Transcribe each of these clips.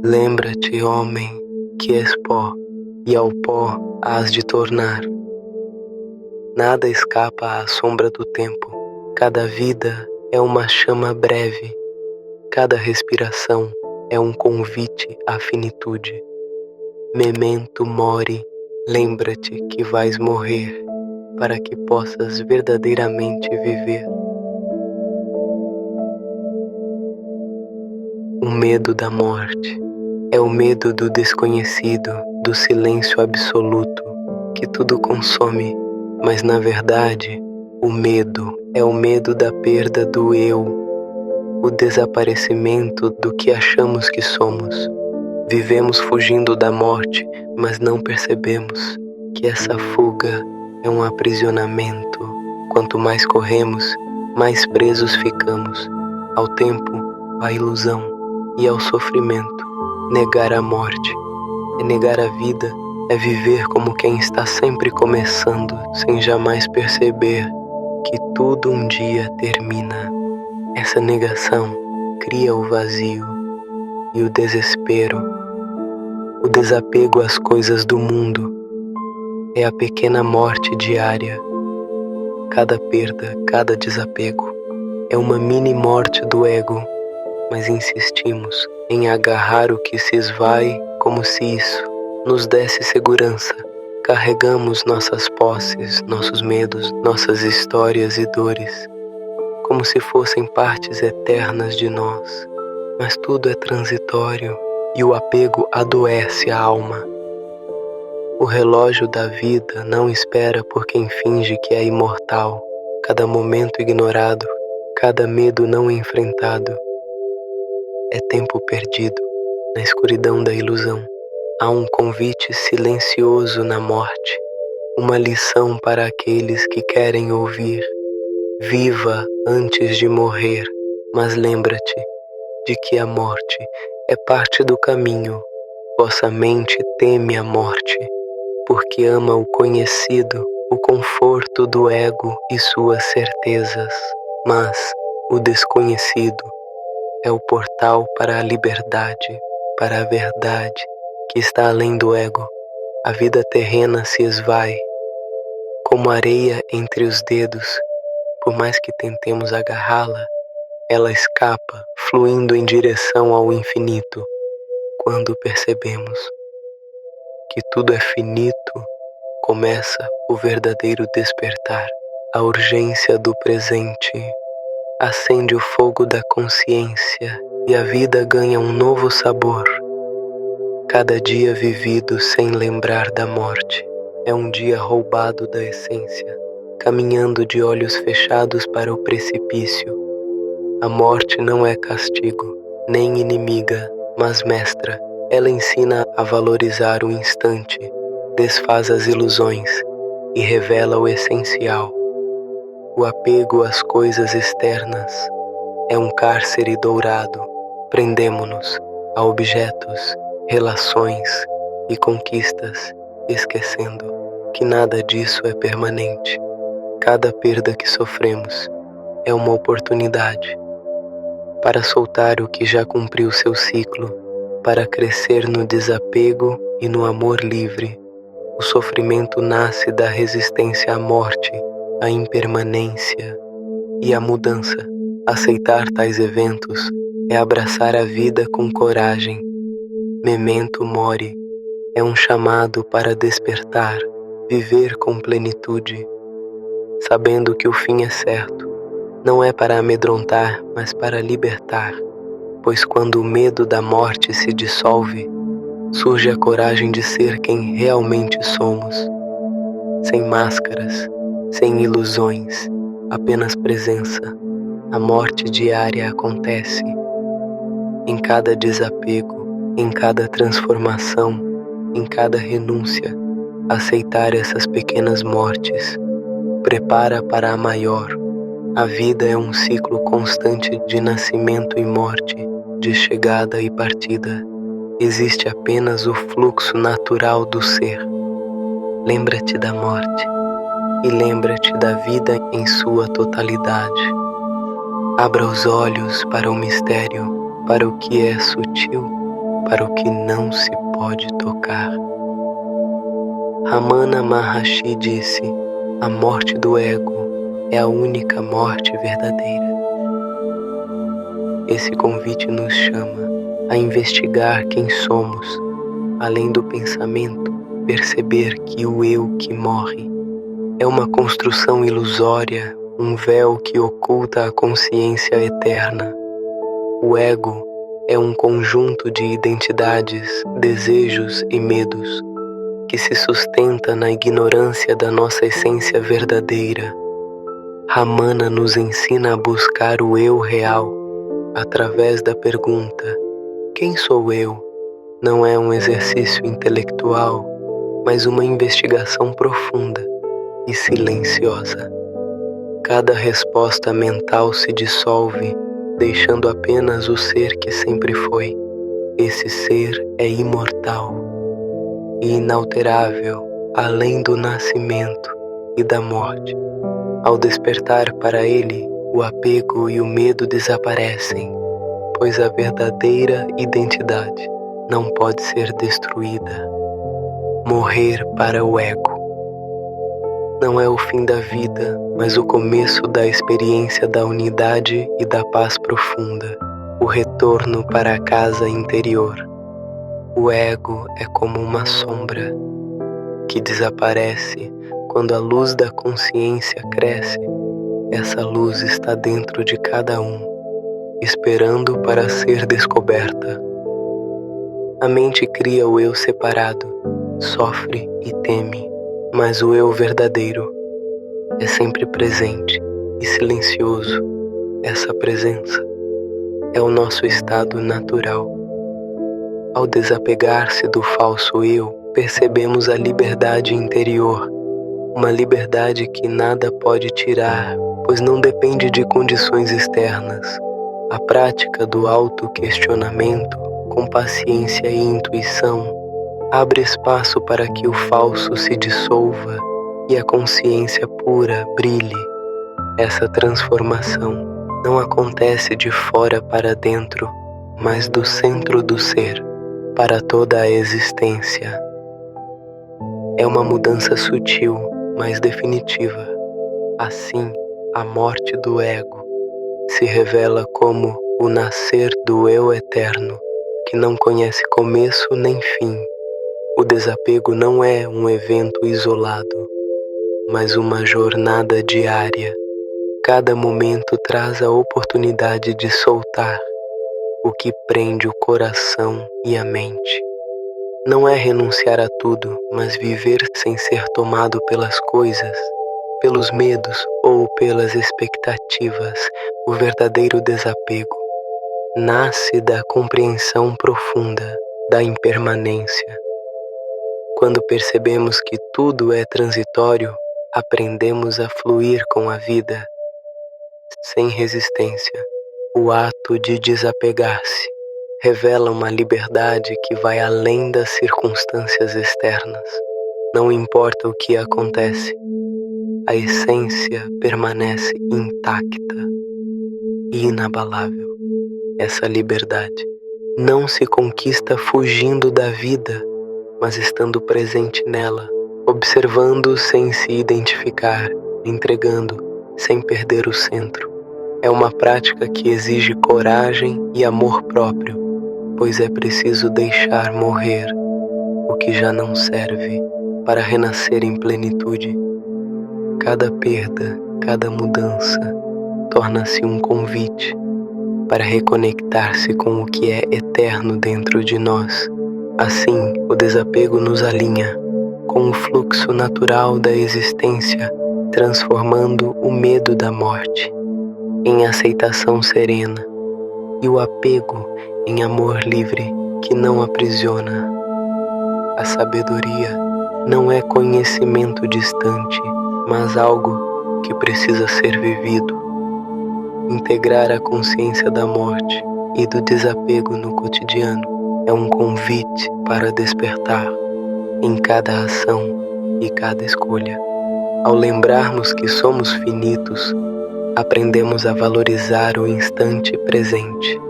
Lembra-te, homem, que és pó, e ao pó hás de tornar. Nada escapa à sombra do tempo. Cada vida é uma chama breve. Cada respiração é um convite à finitude. Memento mori, lembra-te que vais morrer, para que possas verdadeiramente viver. O medo da morte é o medo do desconhecido, do silêncio absoluto, que tudo consome, mas na verdade, o medo é o medo da perda do eu, o desaparecimento do que achamos que somos. Vivemos fugindo da morte, mas não percebemos que essa fuga é um aprisionamento. Quanto mais corremos, mais presos ficamos ao tempo, à ilusão e ao sofrimento. Negar a morte é negar a vida, é viver como quem está sempre começando, sem jamais perceber que tudo um dia termina. Essa negação cria o vazio e o desespero. O desapego às coisas do mundo é a pequena morte diária. Cada perda, cada desapego é uma mini morte do ego, mas insistimos em agarrar o que se esvai como se isso nos desse segurança. Carregamos nossas posses, nossos medos, nossas histórias e dores, como se fossem partes eternas de nós. Mas tudo é transitório e o apego adoece a alma. O relógio da vida não espera por quem finge que é imortal. Cada momento ignorado, cada medo não enfrentado, é tempo perdido na escuridão da ilusão. Há um convite silencioso na morte, uma lição para aqueles que querem ouvir. Viva antes de morrer, mas lembra-te de que a morte é parte do caminho. Vossa mente teme a morte, porque ama o conhecido, o conforto do ego e suas certezas. Mas o desconhecido é o portal para a liberdade, para a verdade que está além do ego. A vida terrena se esvai, como areia entre os dedos. Por mais que tentemos agarrá-la, ela escapa, fluindo em direção ao infinito. Quando percebemos que tudo é finito, começa o verdadeiro despertar. A urgência do presente acende o fogo da consciência e a vida ganha um novo sabor. Cada dia vivido sem lembrar da morte é um dia roubado da essência, caminhando de olhos fechados para o precipício. A morte não é castigo, nem inimiga, mas mestra. Ela ensina a valorizar o instante, desfaz as ilusões e revela o essencial. O apego às coisas externas é um cárcere dourado. Prendemo-nos a objetos, relações e conquistas, esquecendo que nada disso é permanente. Cada perda que sofremos é uma oportunidade para soltar o que já cumpriu seu ciclo, para crescer no desapego e no amor livre. O sofrimento nasce da resistência à morte, à impermanência e à mudança. Aceitar tais eventos é abraçar a vida com coragem. Memento mori é um chamado para despertar, viver com plenitude, sabendo que o fim é certo. Não é para amedrontar, mas para libertar, pois quando o medo da morte se dissolve, surge a coragem de ser quem realmente somos, sem máscaras, sem ilusões, apenas presença. A morte diária acontece em cada desapego, em cada transformação, em cada renúncia. Aceitar essas pequenas mortes prepara para a maior. A vida é um ciclo constante de nascimento e morte, de chegada e partida. Existe apenas o fluxo natural do ser. Lembra-te da morte e lembra-te da vida em sua totalidade. Abra os olhos para o mistério, para o que é sutil. para o que não se pode tocar. Ramana Maharshi disse: a morte do ego é a única morte verdadeira. Esse convite nos chama a investigar quem somos, além do pensamento, perceber que o eu que morre é uma construção ilusória, um véu que oculta a consciência eterna. O ego é um conjunto de identidades, desejos e medos que se sustenta na ignorância da nossa essência verdadeira. Ramana nos ensina a buscar o eu real através da pergunta: quem sou eu? Não é um exercício intelectual, mas uma investigação profunda e silenciosa. Cada resposta mental se dissolve, deixando apenas o ser que sempre foi. Esse ser é imortal e inalterável, além do nascimento e da morte. Ao despertar para ele, o apego e o medo desaparecem, pois a verdadeira identidade não pode ser destruída. Morrer para o ego não é o fim da vida, mas o começo da experiência da unidade e da paz profunda, o retorno para a casa interior. O ego é como uma sombra que desaparece quando a luz da consciência cresce. Essa luz está dentro de cada um, esperando para ser descoberta. A mente cria o eu separado, sofre e teme, mas o eu verdadeiro é sempre presente e silencioso. Essa presença é o nosso estado natural. Ao desapegar-se do falso eu, percebemos a liberdade interior, uma liberdade que nada pode tirar, pois não depende de condições externas. A prática do autoquestionamento, com paciência e intuição, abre espaço para que o falso se dissolva e a consciência pura brilhe. Essa transformação não acontece de fora para dentro, mas do centro do ser para toda a existência. É uma mudança sutil, mas definitiva. Assim, a morte do ego se revela como o nascer do eu eterno, que não conhece começo nem fim. O desapego não é um evento isolado, mas uma jornada diária. Cada momento traz a oportunidade de soltar o que prende o coração e a mente. Não é renunciar a tudo, mas viver sem ser tomado pelas coisas, pelos medos ou pelas expectativas. O verdadeiro desapego nasce da compreensão profunda da impermanência. Quando percebemos que tudo é transitório, aprendemos a fluir com a vida sem resistência. O ato de desapegar-se revela uma liberdade que vai além das circunstâncias externas. Não importa o que acontece, a essência permanece intacta e inabalável. Essa liberdade não se conquista fugindo da vida, mas estando presente nela, observando sem se identificar, entregando sem perder o centro. É uma prática que exige coragem e amor próprio, pois é preciso deixar morrer o que já não serve para renascer em plenitude. Cada perda, cada mudança, torna-se um convite para reconectar-se com o que é eterno dentro de nós. Assim, o desapego nos alinha com o fluxo natural da existência, transformando o medo da morte em aceitação serena e o apego em amor livre que não aprisiona. A sabedoria não é conhecimento distante, mas algo que precisa ser vivido. Integrar a consciência da morte e do desapego no cotidiano é um convite para despertar em cada ação e cada escolha. Ao lembrarmos que somos finitos, aprendemos a valorizar o instante presente.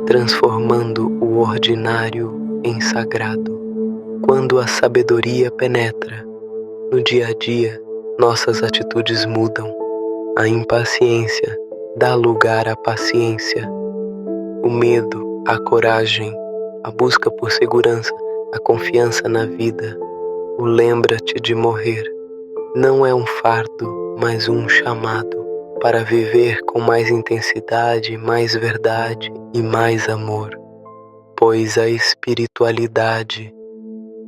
transformando o ordinário em sagrado. Quando a sabedoria penetra no dia a dia, nossas atitudes mudam. A impaciência dá lugar à paciência. O medo, a coragem, a busca por segurança, a confiança na vida, o lembra-te de morrer. Não é um fardo, mas um chamado para viver com mais intensidade, mais verdade e mais amor. Pois a espiritualidade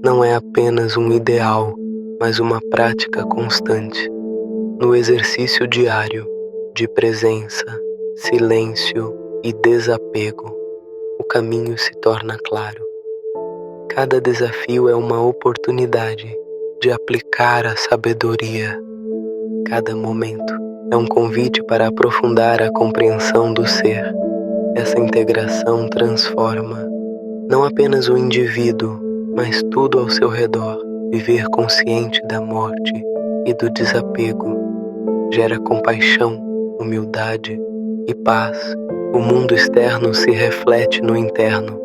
não é apenas um ideal, mas uma prática constante. No exercício diário de presença, silêncio e desapego, o caminho se torna claro. Cada desafio é uma oportunidade de aplicar a sabedoria. Cada momento é um convite para aprofundar a compreensão do ser. Essa integração transforma não apenas o indivíduo, mas tudo ao seu redor. Viver consciente da morte e do desapego gera compaixão, humildade e paz. O mundo externo se reflete no interno.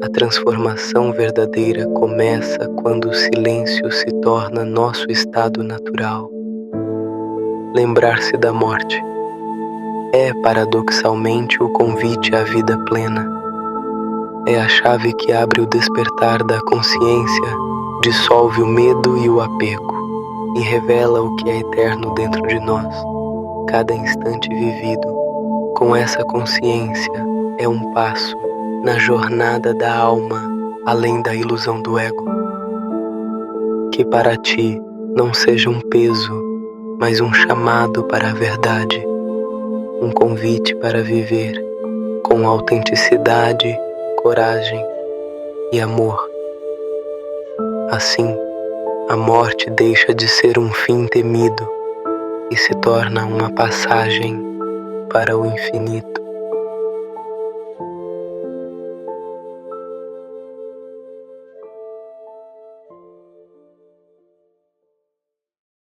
A transformação verdadeira começa quando o silêncio se torna nosso estado natural. Lembrar-se da morte é, paradoxalmente, o convite à vida plena. É a chave que abre o despertar da consciência, dissolve o medo e o apego, e revela o que é eterno dentro de nós. Cada instante vivido com essa consciência é um passo na jornada da alma, além da ilusão do ego. Que para ti não seja um peso, mas um chamado para a verdade, um convite para viver com autenticidade, coragem e amor. Assim, a morte deixa de ser um fim temido e se torna uma passagem para o infinito.